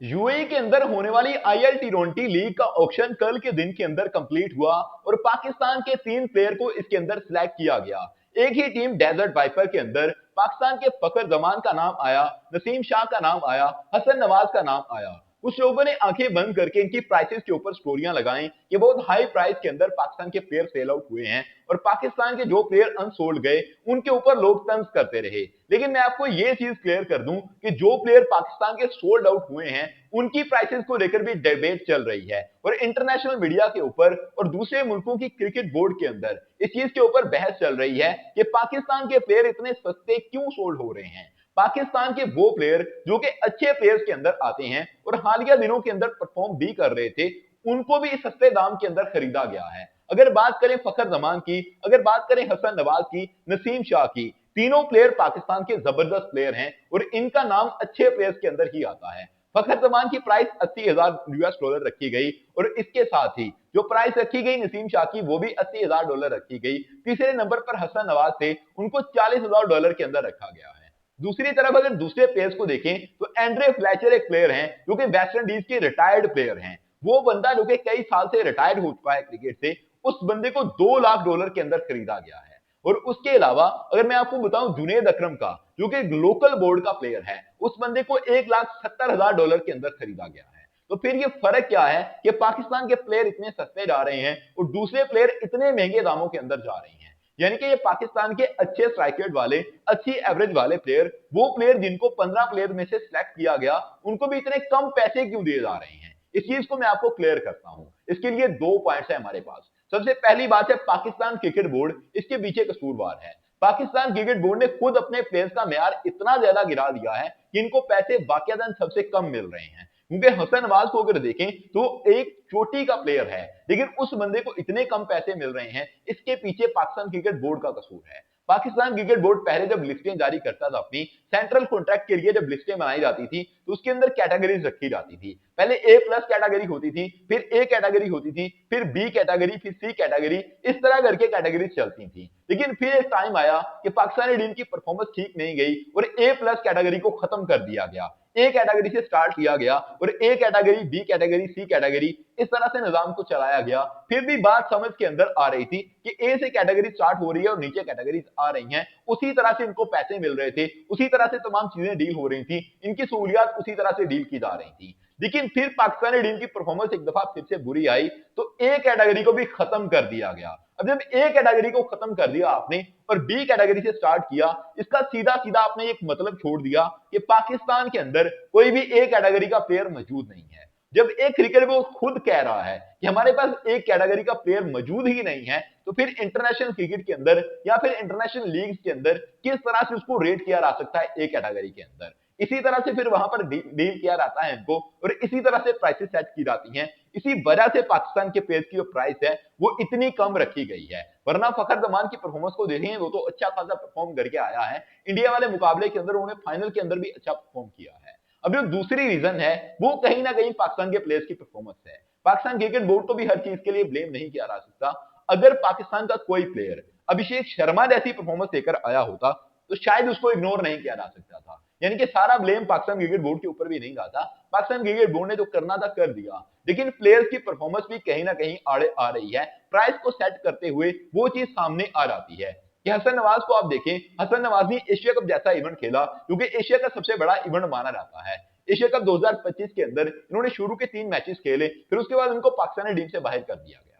UAE के अंदर होने वाली आईएल टी20 लीग का ऑक्शन कल के दिन के अंदर कंप्लीट हुआ और पाकिस्तान के 3 प्लेयर को इसके अंदर सिलेक्ट किया गया। एक ही टीम डेजर्ट वाइपर के अंदर पाकिस्तान के फखर जमान का नाम आया, नसीम शाह का नाम आया, हसन नवाज का नाम आया। कुछ लोगों ने आंखें बंद करके इनकी प्राइसेस के ऊपर स्टोरियां लगाई कि बहुत हाई प्राइस के अंदर पाकिस्तान के प्लेयर सेल आउट हुए हैं और पाकिस्तान के जो प्लेयर अनसोल्ड गए उनके ऊपर लोग तंज करते रहे। लेकिन मैं आपको ये चीज क्लियर कर दूं कि जो प्लेयर पाकिस्तान के सोल्ड आउट हुए हैं उनकी प्राइसेस को लेकर भी डिबेट चल रही है और इंटरनेशनल मीडिया के ऊपर और दूसरे मुल्कों की क्रिकेट बोर्ड के अंदर इस चीज के ऊपर बहस चल रही है कि पाकिस्तान के प्लेयर इतने सस्ते क्यों सोल्ड हो रहे हैं। पाकिस्तान के वो प्लेयर जो कि अच्छे प्लेयर्स के अंदर आते हैं और हालिया दिनों के अंदर परफॉर्म भी कर रहे थे, उनको भी सस्ते दाम के अंदर खरीदा गया है। अगर बात करें फखर जमान की, अगर बात करें हसन नवाज की, नसीम शाह की, तीनों प्लेयर पाकिस्तान के जबरदस्त प्लेयर हैं और इनका नाम अच्छे प्लेयर्स के अंदर ही आता है। फखर जमान की प्राइस $80,000 रखी गई और इसके साथ ही जो प्राइस रखी गई नसीम शाह की वो भी $80,000 रखी गई। तीसरे नंबर पर हसन नवाज थे, उनको $40,000 के अंदर रखा गया है। दूसरी तरफ अगर दूसरे प्लेयर्स को देखें तो एंड्रे फ्लेचर एक प्लेयर हैं जो कि वेस्ट इंडीज के रिटायर्ड प्लेयर हैं। वो बंदा जो कि कई साल से रिटायर्ड हो चुका है क्रिकेट से, उस बंदे को $2 लाख के अंदर खरीदा गया है। और उसके अलावा अगर मैं आपको बताऊं जुनेद अकरम का जो कि लोकल बोर्ड का प्लेयर है, उस बंदे को $1,70,000 के अंदर खरीदा गया है। तो फिर ये फर्क क्या है कि पाकिस्तान के प्लेयर इतने सस्ते जा रहे हैं और दूसरे प्लेयर इतने महंगे दामों के अंदर जा रहे हैं। यानी कि ये पाकिस्तान के अच्छे स्ट्राइक रेट वाले, अच्छी एवरेज वाले प्लेयर, वो प्लेयर जिनको 15 प्लेयर में से सिलेक्ट किया गया, उनको भी इतने कम पैसे क्यों दिए जा रहे हैं। इस चीज को मैं आपको क्लियर करता हूं। इसके लिए 2 पॉइंट्स है हमारे पास। सबसे पहली बात है पाकिस्तान क्रिकेट बोर्ड इसके पीछे कसूरवार है। पाकिस्तान क्रिकेट बोर्ड ने खुद अपने प्लेयर्स का मेयार इतना ज्यादा गिरा दिया है कि इनको पैसे बाकायदा सबसे कम मिल रहे हैं। क्योंकि हसन नवाज को अगर देखें तो एक चोटी का प्लेयर है, लेकिन उस बंदे को इतने कम पैसे मिल रहे हैं, इसके पीछे पाकिस्तान क्रिकेट बोर्ड का कसूर है। पाकिस्तान क्रिकेट बोर्ड पहले जब लिस्टें जारी करता था अपनी सेंट्रल कॉन्ट्रैक्ट के लिए, जब लिस्टें बनाई जाती थी तो उसके अंदर कैटेगरीज रखी जाती थी। पहले ए प्लस कैटेगरी होती थी, फिर ए कैटेगरी होती थी, फिर बी कैटेगरी, फिर सी कैटेगरी, इस तरह करके कैटेगरीज चलती थी। लेकिन फिर एक टाइम आया कि पाकिस्तानी टीम की परफॉर्मेंस ठीक नहीं गई और ए प्लस कैटेगरी को खत्म कर दिया गया। ए कैटेगरी से स्टार्ट किया गया और A category, B category, C category, इस तरह से निजाम को चलाया गया। फिर भी बात समझ के अंदर आ रही थी कि ए से कैटेगरी स्टार्ट हो रही है और नीचे कैटेगरीज आ रही हैं, उसी तरह से इनको पैसे मिल रहे थे, उसी तरह से तमाम चीजें डील हो रही थी, इनकी सहूलियात उसी तरह से डील की जा रही थी। लेकिन फिर पाकिस्तानी टीम की परफॉर्मेंस एक दफा फिर से बुरी आई तो ए कैटेगरी को भी खत्म कर दिया गया। अब जब ए कैटेगरी को खत्म कर दिया आपने और बी कैटेगरी से स्टार्ट किया, इसका सीधा सीधा आपने एक मतलब छोड़ दिया कि पाकिस्तान के अंदर कोई भी ए कैटेगरी का प्लेयर मौजूद नहीं है। जब एक क्रिकेट वो खुद कह रहा है कि हमारे पास एक कैटेगरी का प्लेयर मौजूद ही नहीं है, तो फिर इंटरनेशनल क्रिकेट के अंदर या फिर इंटरनेशनल लीग्स के अंदर किस तरह से उसको रेट किया जा सकता है ए कैटेगरी के अंदर। इसी तरह से फिर वहां पर डील किया जाता है इनको और इसी तरह से प्राइसेस सेट की जाती हैं। इसी वजह से पाकिस्तान के प्लेयर्स की जो प्राइस है वो इतनी कम रखी गई है। वरना फखर जमान की परफॉर्मेंस को देखें, वो तो अच्छा खासा परफॉर्म करके आया है। इंडिया वाले मुकाबले के अंदर उन्होंने फाइनल के अंदर भी अच्छा परफॉर्म किया है। अब जो दूसरी रीजन है वो कहीं ना कहीं पाकिस्तान के प्लेयर्स की परफॉर्मेंस है। पाकिस्तान क्रिकेट बोर्ड को भी हर चीज के लिए ब्लेम नहीं किया जा सकता। अगर पाकिस्तान का कोई प्लेयर अभिषेक शर्मा जैसी परफॉर्मेंस लेकर आया होता तो शायद उसको इग्नोर नहीं किया जा सकता था। यानी कि सारा ब्लेम पाकिस्तान क्रिकेट बोर्ड के ऊपर भी नहीं जाता। पाकिस्तान क्रिकेट बोर्ड ने जो करना था कर दिया, लेकिन प्लेयर्स की परफॉर्मेंस भी कहीं ना कहीं आड़े आ रही है। प्राइस को सेट करते हुए वो चीज सामने आ जाती है कि हसन नवाज को आप देखें, हसन नवाज ने एशिया कप जैसा इवेंट खेला जो कि एशिया का सबसे बड़ा इवेंट माना जाता है। एशिया कप 2025 के अंदर इन्होंने शुरू के 3 मैचेस खेले, फिर उसके बाद उनको पाकिस्तानी टीम से बाहर कर दिया गया।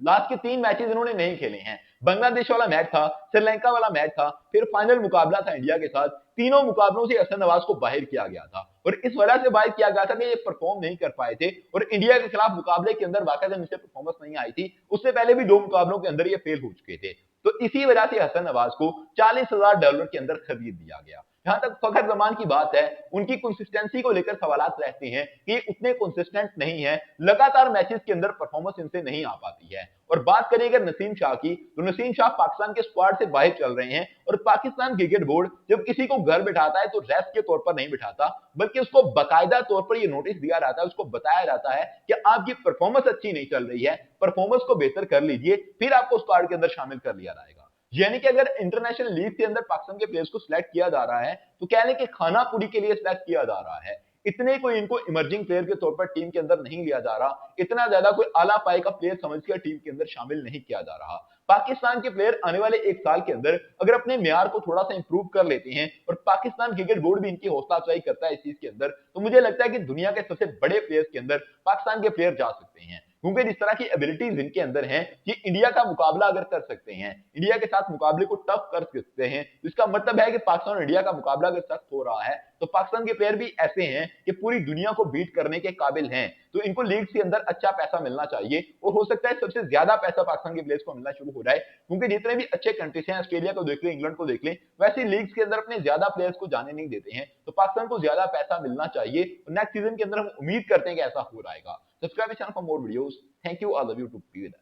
लास्ट के 3 मैचेस इन्होंने नहीं खेले हैं। बांग्लादेश वाला मैच था, श्रीलंका वाला मैच था, फिर फाइनल मुकाबला था इंडिया के साथ। तीनों मुकाबलों से हसन नवाज को बाहर किया गया था और इस वजह से बाहर किया गया था कि ये परफॉर्म नहीं कर पाए थे और इंडिया के खिलाफ मुकाबले के अंदर वाकई इनसे परफॉर्मेंस नहीं आई थी। उससे पहले भी 2 मुकाबलों के अंदर ये फेल हो चुके थे। तो इसी वजह से हसन नवाज को $40,000 के अंदर खरीद दिया गया। जहां तक फखर जमान की बात है, उनकी कंसिस्टेंसी को लेकर सवालात रहते हैं कि उतने कंसिस्टेंट नहीं है, लगातार मैचेस के अंदर परफॉर्मेंस इनसे नहीं आ पाती है। और बात करें अगर नसीम शाह की, तो नसीम शाह पाकिस्तान के स्क्वाड से बाहर चल रहे हैं और पाकिस्तान क्रिकेट बोर्ड जब किसी को घर बिठाता है तो रेस्ट के तौर पर नहीं बिठाता, बल्कि उसको बाकायदा तौर पर यह नोटिस दिया जाता है, उसको बताया जाता है कि आपकी परफॉर्मेंस अच्छी नहीं चल रही है, परफॉर्मेंस को बेहतर कर लीजिए, फिर आपको स्क्वाड के अंदर शामिल कर लिया जाएगा। यानी कि अगर इंटरनेशनल लीग के अंदर पाकिस्तान के प्लेयर्स को सिलेक्ट किया जा रहा है तो कह लें कि खाना पूरी के लिए सिलेक्ट किया जा रहा है। इतने कोई इनको इमर्जिंग प्लेयर के तौर पर टीम के अंदर नहीं लिया जा रहा, इतना ज्यादा कोई आला पाए का प्लेयर समझकर टीम के अंदर शामिल नहीं किया जा रहा। पाकिस्तान के प्लेयर आने वाले एक साल के अंदर अगर अपने म्यार को थोड़ा सा इंप्रूव कर लेते हैं और पाकिस्तान क्रिकेट बोर्ड भी इनकी हौसला अफजाई करता है इस चीज के अंदर, तो मुझे लगता है कि दुनिया के सबसे बड़े प्लेयर्स के अंदर पाकिस्तान के प्लेयर जा सकते हैं, क्योंकि जिस तरह की एबिलिटीज इनके अंदर हैं, ये इंडिया का मुकाबला अगर कर सकते हैं, इंडिया के साथ मुकाबले को टफ कर सकते हैं, तो इसका मतलब है कि पाकिस्तान और इंडिया का मुकाबला अगर सख्त हो रहा है तो पाकिस्तान के प्लेयर भी ऐसे हैं कि पूरी दुनिया को बीट करने के काबिल हैं। तो इनको लीग्स के अंदर अच्छा पैसा मिलना चाहिए और हो सकता है सबसे ज्यादा पैसा पाकिस्तान के प्लेयर्स को मिलना शुरू हो जाए, क्योंकि जितने भी अच्छे कंट्रीज हैं, ऑस्ट्रेलिया को देख लें, इंग्लैंड को देख लें, वैसे लीग्स के अंदर अपने ज्यादा प्लेयर्स को जाने नहीं देते हैं। तो पाकिस्तान को ज्यादा पैसा मिलना चाहिए, नेक्स्ट सीजन के अंदर हम उम्मीद करते हैं कि ऐसा हो रहेगा। Subscribe channel for more videos. Thank you, I love you to be with us.